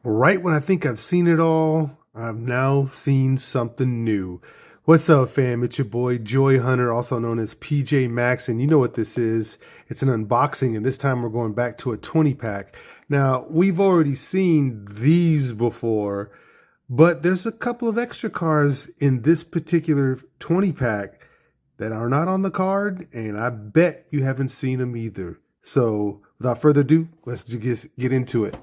Right when I think I've seen it all, I've now seen something new. What's up, fam? It's your boy Joy Hunter, also known as PJ Maxx, and you know what this is. It's an unboxing, and this time we're going back to a 20 pack. Now, we've already seen these before, but there's a couple of extra cars in this particular 20 pack that are not on the card, and I bet you haven't seen them either. So, without further ado, let's just get into it.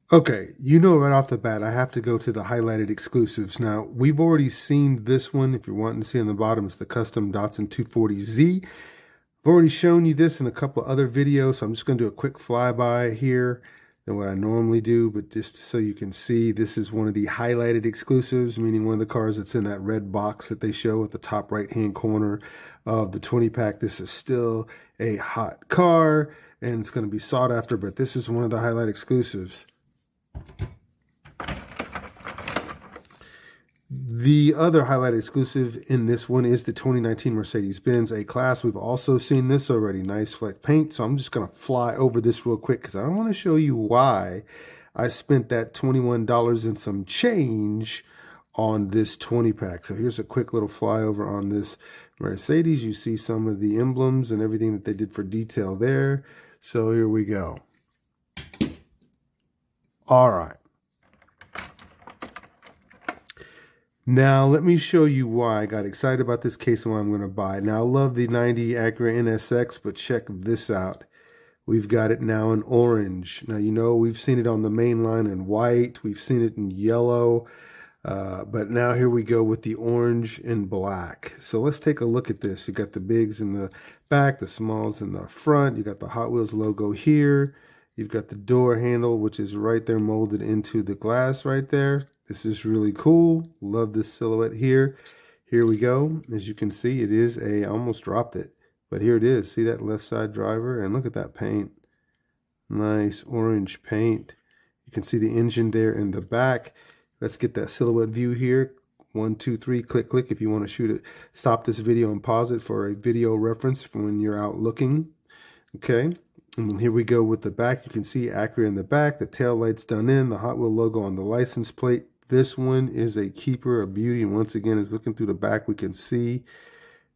Okay, you know right off the bat, I have to go to the highlighted exclusives. Now, we've already seen this one. If you're wanting to see on the bottom, it's the custom Datsun 240Z. I've already shown you this in a couple of other videos, so I'm just going to do a quick flyby here than what I normally do, but just so you can see, this is one of the highlighted exclusives, meaning one of the cars that's in that red box that they show at the top right-hand corner of the 20 pack. This is still a hot car, and it's going to be sought after, but this is one of the highlight exclusives. The other highlight exclusive in this one is the 2019 Mercedes-Benz A-Class. We've also seen this already. Nice fleck paint. So I'm just going to fly over this real quick because I want to show you why I spent that $21 and some change on this 20 pack. So here's a quick little flyover on this Mercedes. You see some of the emblems and everything that they did for detail there. So here we go. All right. Now, let me show you why I got excited about this case and why I'm going to buy it. Now, I love the 90 Acura NSX, but check this out. We've got it now in orange. Now, you know, we've seen it on the Mainline in white. We've seen it in yellow. But now here we go with the orange and black. So let's take a look at this. You got the bigs in the back, the smalls in the front. You got the Hot Wheels logo here. You've got the door handle, which is right there molded into the glass right there. This is really cool. Love this silhouette here. Here we go. As you can see, it is I almost dropped it, but here it is. See that left side driver? And look at that paint. Nice orange paint. You can see the engine there in the back. Let's get that silhouette view here. 1, 2, 3, click, click if you want to shoot it. Stop this video and pause it for a video reference for when you're out looking. Okay. And then here we go with the back. You can see Acura in the back, the tail lights done in, the Hot Wheel logo on the license plate. This one is a keeper, a beauty. And once again, as looking through the back, we can see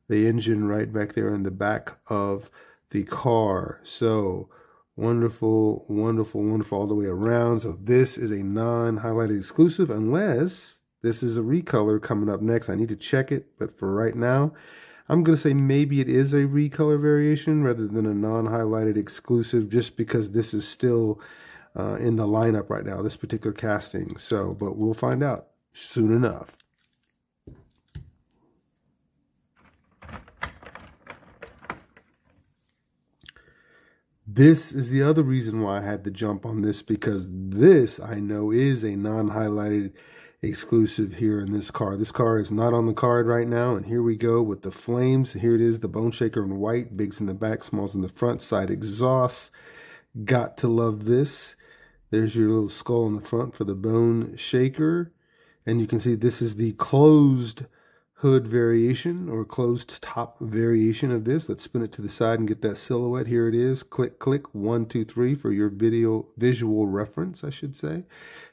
the engine right back there in the back of the car. So wonderful, wonderful, wonderful all the way around. So this is a non-highlighted exclusive unless this is a recolor coming up next. I need to check it, but for right now, I'm going to say maybe it is a recolor variation rather than a non-highlighted exclusive just because this is still in the lineup right now, this particular casting. So, but we'll find out soon enough. This is the other reason why I had to jump on this, because this I know is a non-highlighted exclusive here in this car. This car is not on the card right now, and here we go with the flames. Here it is, the bone shaker in white, bigs in the back, smalls in the front, side exhaust. Got to love this. There's your little skull in the front for the bone shaker, and you can see this is the closed hood variation or closed top variation of this. Let's spin it to the side and get that silhouette. Here it is. Click, click, 1, 2, 3 for your visual reference, I should say.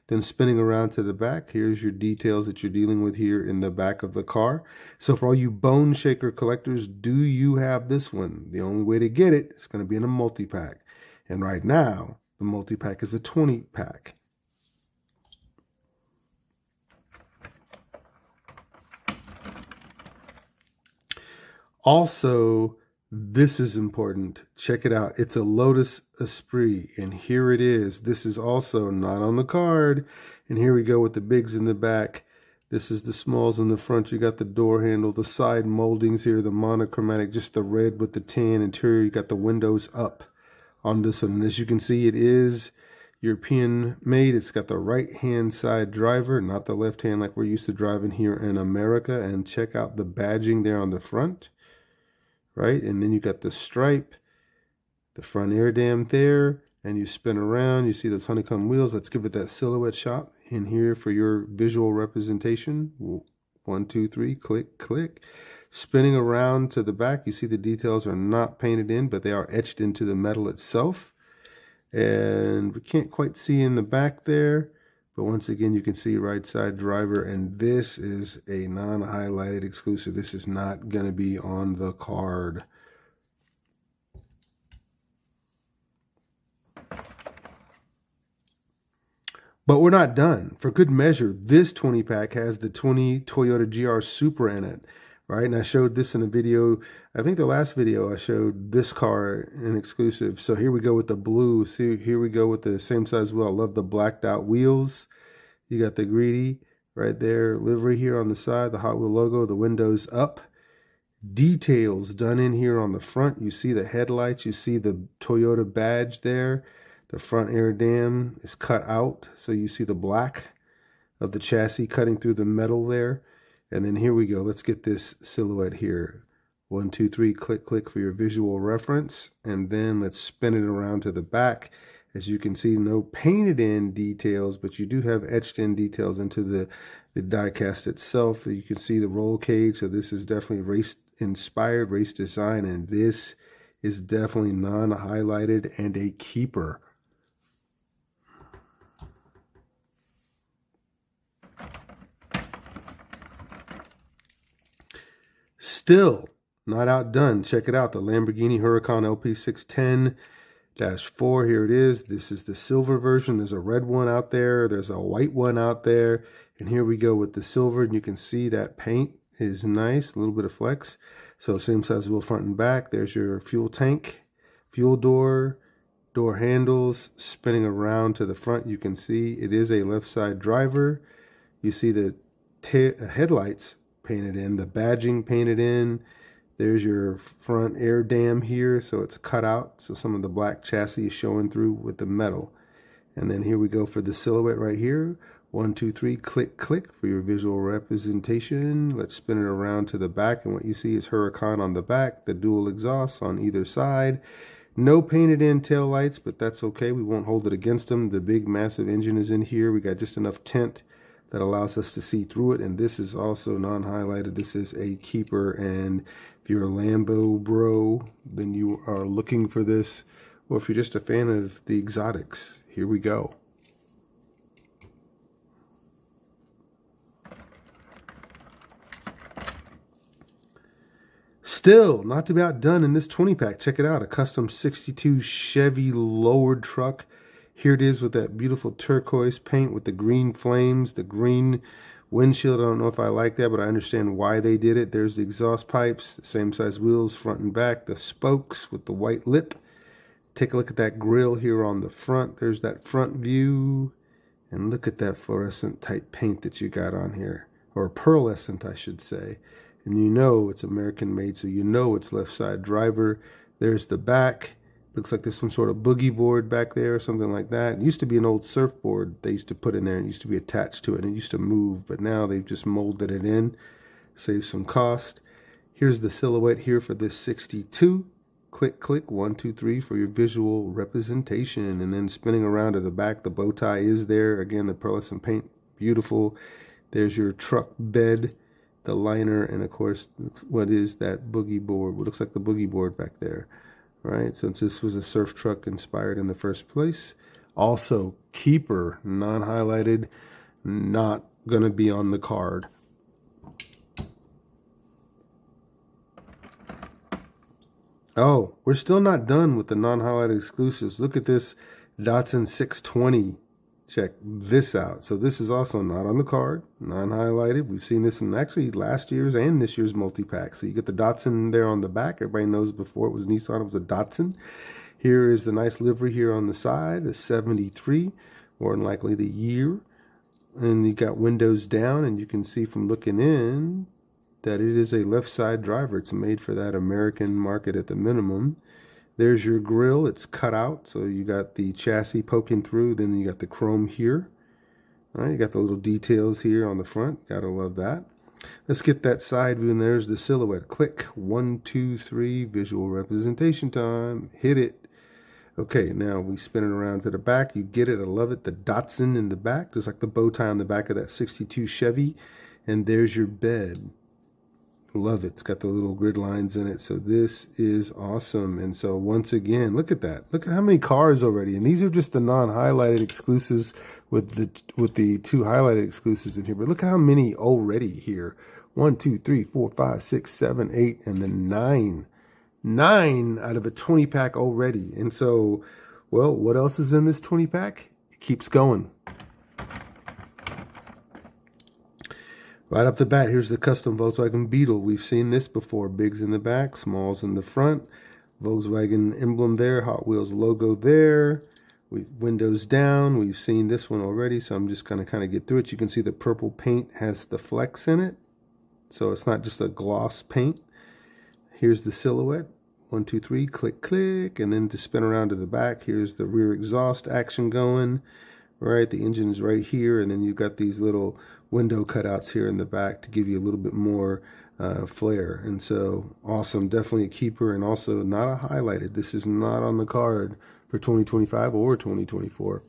Then spinning around to the back, here's your details that you're dealing with here in the back of the car. So for all you bone shaker collectors, do you have this one? The only way to get it is going to be in a multi-pack. And right now, the multi-pack is a 20-pack. Also, this is important. Check it out. It's a Lotus Esprit, and here it is. This is also not on the card. And here we go with the bigs in the back. This is the smalls in the front. You got the door handle, the side moldings here, the monochromatic, just the red with the tan interior. You got the windows up on this one. And as you can see, it is European made. It's got the right-hand side driver, not the left hand like we're used to driving here in America. And check out the badging there on the front. Right, and then you got the stripe, the front air dam there, and you spin around, you see those honeycomb wheels. Let's give it that silhouette shot in here for your visual representation. 1, 2, 3, click, click. Spinning around to the back, you see the details are not painted in, but they are etched into the metal itself. And we can't quite see in the back there, but once again, you can see right side driver, and this is a non-highlighted exclusive. This is not going to be on the card. But we're not done. For good measure, this 20 pack has the 20 Toyota GR Supra in it, right? And I showed this in a video. I think the last video I showed this car in exclusive. So here we go with the blue. See, here we go with the same size wheel. I love the blacked out wheels. You got the greedy right there, livery here on the side, the Hot Wheel logo, the windows up. Details done in here on the front. You see the headlights. You see the Toyota badge there. The front air dam is cut out, so you see the black of the chassis cutting through the metal there. And then here we go. Let's get this silhouette here. 1, 2, 3, click, click for your visual reference. And then let's spin it around to the back. As you can see, no painted in details, but you do have etched in details into the die-cast itself. You can see the roll cage. So this is definitely race-inspired, race design, and this is definitely non-highlighted and a keeper. Still not outdone. Check it out. The Lamborghini Huracan LP610-4. Here it is. This is the silver version. There's a red one out there. There's a white one out there. And here we go with the silver. And you can see that paint is nice. A little bit of flex. So same size wheel front and back. There's your fuel tank, fuel door, door handles. Spinning around to the front, you can see it is a left side driver. You see the headlights painted in, the badging painted in. There's your front air dam here, so it's cut out, so some of the black chassis is showing through with the metal. And then here we go for the silhouette right here. 1, 2, 3, click, click for your visual representation. Let's spin it around to the back, and what you see is Huracan on the back, the dual exhausts on either side. No painted in tail lights, but that's okay. We won't hold it against them. The big massive engine is in here. We got just enough tint that allows us to see through it, and this is also non-highlighted. This is a keeper, and if you're a Lambo bro, then you are looking for this, or if you're just a fan of the exotics, here we go. Still not to be outdone in this 20 pack. Check it out, a custom 62 Chevy lowered truck. Here it is with that beautiful turquoise paint with the green flames, the green windshield. I don't know if I like that, but I understand why they did it. There's the exhaust pipes, the same size wheels, front and back, the spokes with the white lip. Take a look at that grill here on the front. There's that front view. And look at that fluorescent type paint that you got on here, or pearlescent, I should say. And you know it's American made, so you know it's left side driver. There's the back. Looks like there's some sort of boogie board back there or something like that. It used to be an old surfboard they used to put in there and used to be attached to it, and it used to move, but now they've just molded it in. Save some cost. Here's the silhouette here for this 62. Click, click, 1, 2, 3 for your visual representation. And then spinning around to the back, the bow tie is there. Again, the pearlescent paint, beautiful. There's your truck bed, the liner, and of course, what is that boogie board? What looks like the boogie board back there. Right, since this was a surf truck inspired in the first place. Also, keeper, non-highlighted, not going to be on the card. Oh, we're still not done with the non-highlighted exclusives. Look at this Datsun 620. Check this out. So this is also not on the card, non-highlighted. We've seen this in actually last year's and this year's multi-pack. So you get the Datsun there on the back. Everybody knows before it was Nissan, it was a Datsun. Here is the nice livery here on the side, a 73, more than likely the year. And you got windows down, and you can see from looking in that it is a left side driver. It's made for that American market at the minimum. There's your grill. It's cut out, so you got the chassis poking through. Then you got the chrome here. All right, you got the little details here on the front. Gotta love that. Let's get that side view, and there's the silhouette. Click, 1, 2, 3, visual representation time. Hit it. Okay, now we spin it around to the back. You get it. I love it. The Datsun in the back, just like the bow tie on the back of that 62 Chevy. And there's your bed. Love it. It's got the little grid lines in it. So this is awesome. And so once again, look at that. Look at how many cars already. And these are just the non-highlighted exclusives with the two highlighted exclusives in here. But look at how many already here. 1, 2, 3, 4, 5, 6, 7, 8, and then 9. 9 out of a 20 pack already. And so, well, what else is in this 20 pack? It keeps going. Right off the bat, here's the custom Volkswagen Beetle. We've seen this before. Bigs in the back, smalls in the front. Volkswagen emblem there, Hot Wheels logo there. Windows down. We've seen this one already, so I'm just going to kind of get through it. You can see the purple paint has the flex in it. So it's not just a gloss paint. Here's the silhouette. 1, 2, 3, click, click. And then to spin around to the back, here's the rear exhaust action going. Right, the engine's right here, and then you've got these little window cutouts here in the back to give you a little bit more flair. And so awesome, definitely a keeper, and also not a highlighted. This is not on the card for 2025 or 2024.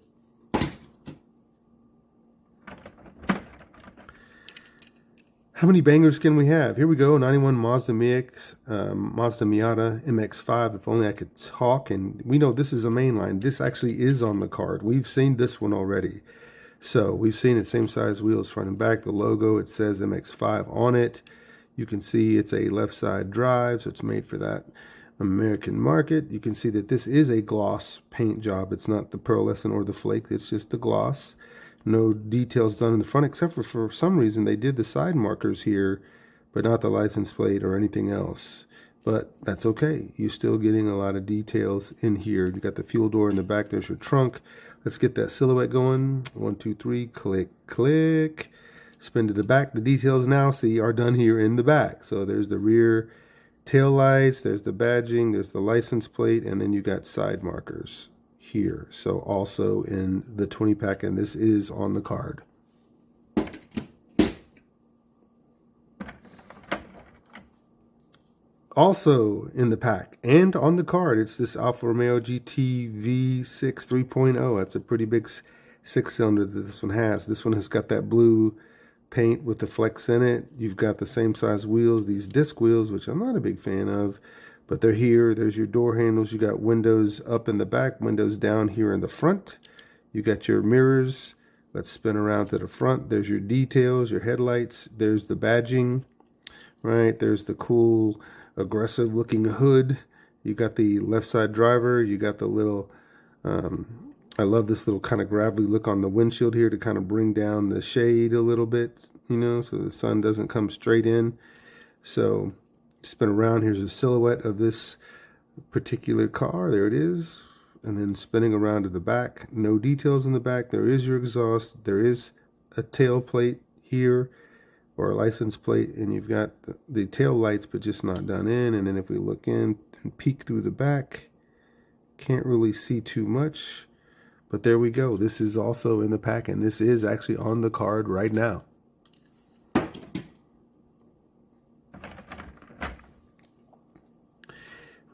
How many bangers can we have? Here we go, 91 Mazda Miata MX-5. If only I could talk. And we know this is a mainline. This actually is on the card. We've seen this one already. So we've seen it, same size wheels, front and back. The logo, it says MX-5 on it. You can see it's a left side drive, so it's made for that American market. You can see that this is a gloss paint job. It's not the pearlescent or the flake. It's just the gloss. No details done in the front, except for some reason they did the side markers here, but not the license plate or anything else. But that's okay. You're still getting a lot of details in here. You got the fuel door in the back. There's your trunk. Let's get that silhouette going. 1, 2, 3, click, click. Spin to the back. The details now, see, are done here in the back. So there's the rear tail lights. There's the badging. There's the license plate. And then you got side markers here. So also in the 20 pack, and this is on the card. Also in the pack and on the card, it's this Alfa Romeo GT V6 3.0. That's a pretty big 6-cylinder that this one has. This one has got that blue paint with the flex in it. You've got the same size wheels, these disc wheels, which I'm not a big fan of. But they're here. There's your door handles. You got windows up in the back, windows down here in the front. You got your mirrors. Let's spin around to the front. There's your details, your headlights. There's the badging, right? There's the cool, aggressive looking hood. You got the left side driver. You got the little, I love this little kind of gravelly look on the windshield here to kind of bring down the shade a little bit, you know, so the sun doesn't come straight in. So spin around, here's a silhouette of this particular car. There it is. And then spinning around to the back. No details in the back. There is your exhaust. There is a tail plate here, or a license plate. And you've got the tail lights, but just not done in. And then if we look in and peek through the back, can't really see too much. But there we go. This is also in the pack, and this is actually on the card right now.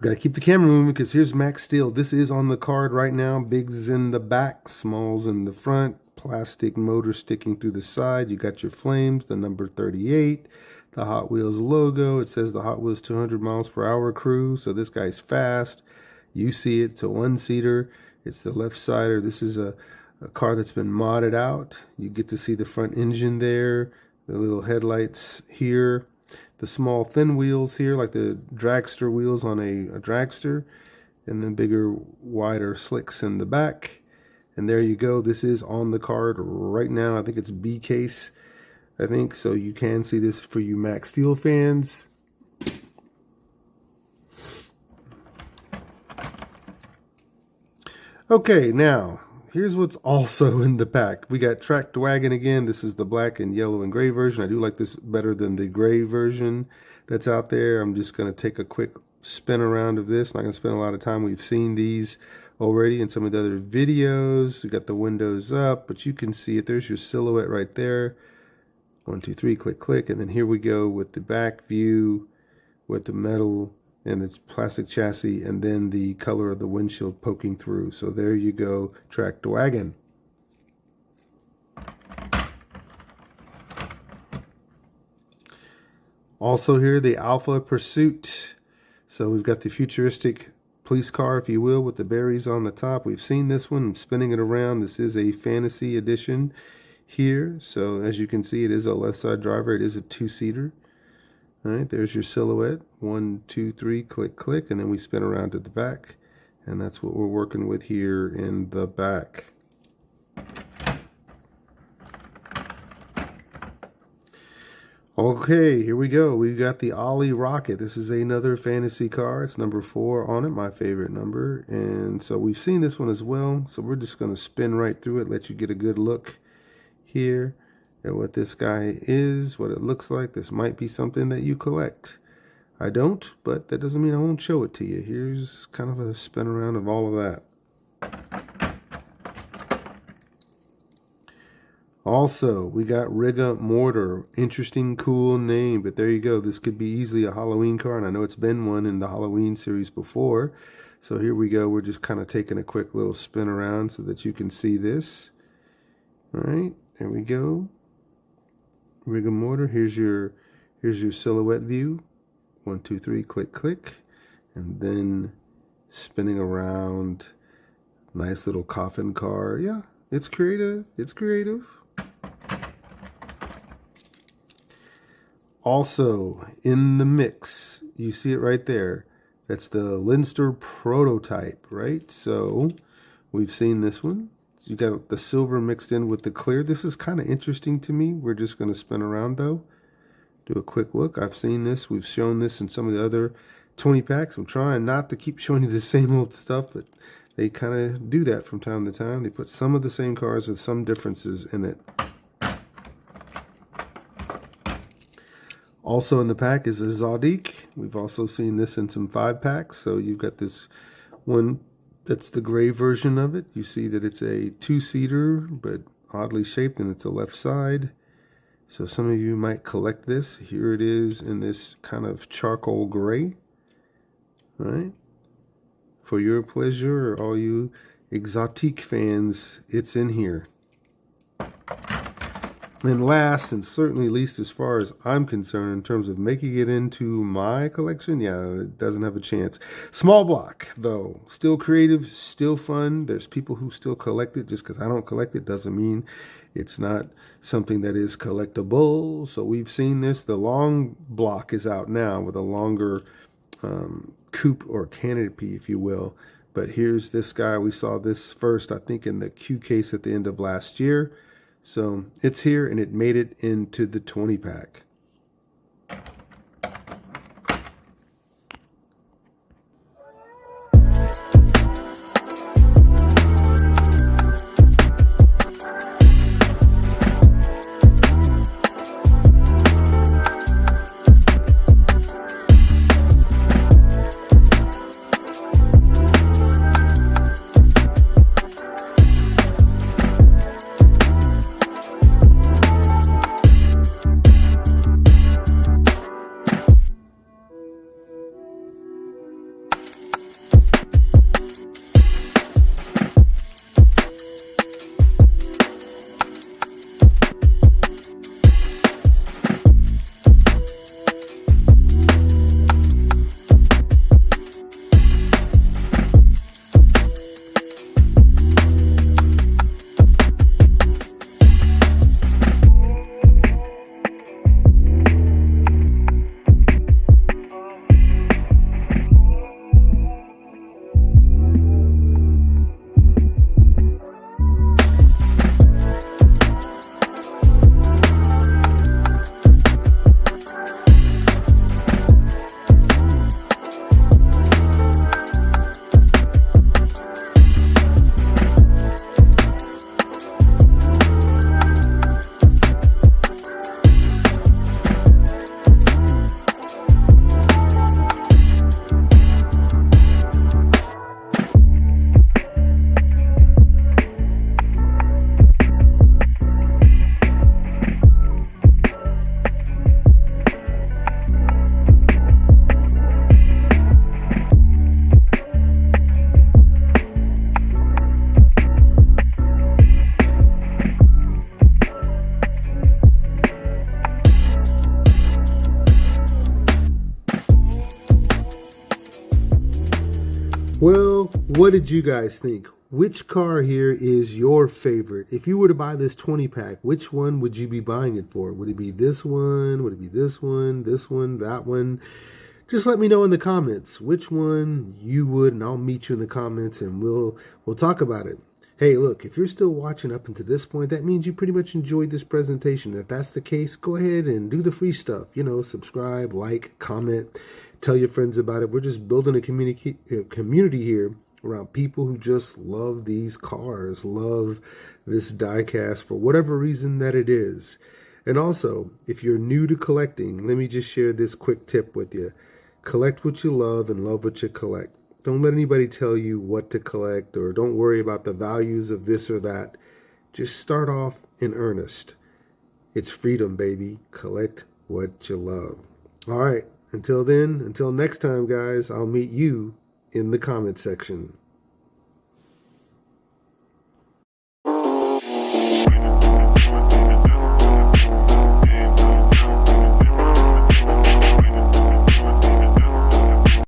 Got to keep the camera moving because here's Max Steel. This is on the card right now. Bigs in the back, smalls in the front, plastic motor sticking through the side. You got your flames, the number 38, the Hot Wheels logo. It says the Hot Wheels 200 miles per hour crew. So this guy's fast. You see it. It's a one-seater. It's the left-sider. This is a car that's been modded out. You get to see the front engine there, the little headlights here. The small thin wheels here, like the dragster wheels on a dragster, and then bigger, wider slicks in the back. And there you go. This is on the card right now. I think it's B case, I think. So you can see this for you Max Steel fans. Okay, now here's what's also in the pack. We got Tracked Wagon again. This is the black and yellow and gray version. I do like this better than the gray version that's out there. I'm just going to take a quick spin around of this. Not going to spend a lot of time. We've seen these already in some of the other videos. We got the windows up, but you can see it. There's your silhouette right there. 1, 2, 3, click, click. And then here we go with the back view with the metal and it's plastic chassis, and then the color of the windshield poking through. So there you go, Tracked Wagon. Also here, the Alpha Pursuit. So we've got the futuristic police car, if you will, with the berries on the top. We've seen this one. I'm spinning it around. This is a fantasy edition here. So as you can see, it is a left side driver. It is a two-seater. All right, there's your silhouette. 1, 2, 3, click, click, and then we spin around to the back. And that's what we're working with here in the back. Okay, here we go. We've got the Ollie Rocket. This is another fantasy car. It's number 4 on it, my favorite number. And so we've seen this one as well. So we're just going to spin right through it, let you get a good look here at what this guy is, what it looks like. This might be something that you collect. I don't, but that doesn't mean I won't show it to you. Here's kind of a spin around of all of that. Also, we got Rigga Mortar. Interesting, cool name, but there you go. This could be easily a Halloween car, and I know it's been one in the Halloween series before. So here we go. We're just kind of taking a quick little spin around so that you can see this. All right, there we go. Rigga Mortar. Here's your silhouette view. 1, 2, 3, click, click, and then spinning around. Nice little coffin car. Yeah, it's creative. It's creative. Also, in the mix, you see it right there. That's the Leinster prototype, right? So, we've seen this one. So you got the silver mixed in with the clear. This is kind of interesting to me. We're just going to spin around, though. Do a quick look. I've seen this. We've shown this in some of the other 20 packs. I'm trying not to keep showing you the same old stuff, but they kind of do that from time to time. They put some of the same cars with some differences in it. Also in the pack is a Zodiac. We've also seen this in some 5 packs. So you've got this one that's the gray version of it. You see that it's a 2-seater, but oddly shaped, and it's a left side. So some of you might collect this. Here it is in this kind of charcoal gray. All right. For your pleasure, or all you exotique fans, it's in here. And last, and certainly least as far as I'm concerned, in terms of making it into my collection, yeah, it doesn't have a chance. Small block, though. Still creative, still fun. There's people who still collect it. Just because I don't collect it doesn't mean it's not something that is collectible. So we've seen this. The long block is out now with a longer coupe or canopy, if you will. But here's this guy. We saw this first, I think, in the Q case at the end of last year. So it's here, and it made it into the 20 pack. What did you guys think? Which car here is your favorite? If you were to buy this 20 pack, which one would you be buying it for? Would it be this one? Would it be this one, that one? Just let me know in the comments which one you would, and I'll meet you in the comments and we'll talk about it. Hey, look, if you're still watching up until this point, that means you pretty much enjoyed this presentation. If that's the case, go ahead and do the free stuff. You know, subscribe, like, comment, tell your friends about it. We're just building a community here around people who just love these cars, love this diecast for whatever reason that it is. And also, if you're new to collecting, let me just share this quick tip with you. Collect what you love and love what you collect. Don't let anybody tell you what to collect, or don't worry about the values of this or that. Just start off in earnest. It's freedom, baby. Collect what you love. All right. Until then, until next time, guys, I'll meet you in the comment section.